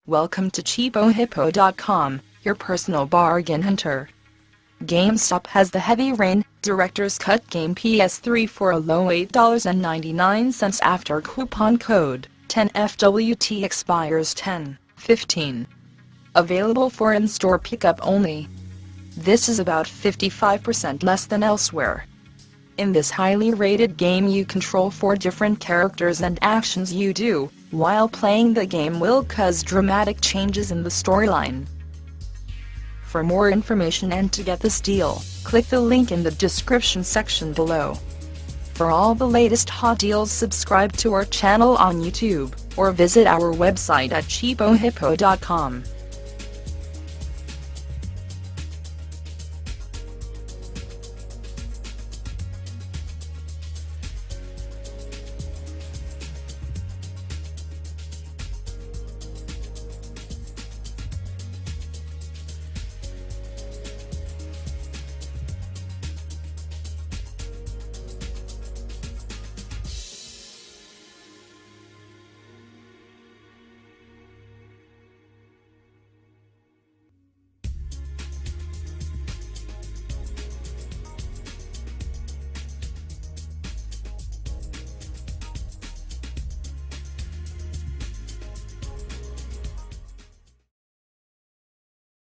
Welcome to CheapoHippo.com, your personal bargain hunter. Gamestop has the Heavy Rain Director's Cut game PS3 for a low $8.99 after coupon code 10FWT expires 10/15. Available for in-store pickup only. This is about 55% less than elsewhere. In this highly rated game you control 4 different characters, and actions you do while playing the game will cause dramatic changes in the storyline. For more information and to get this deal, click the link in the description section below. For all the latest hot deals, subscribe to our channel on YouTube, or visit our website at CheapoHippo.com.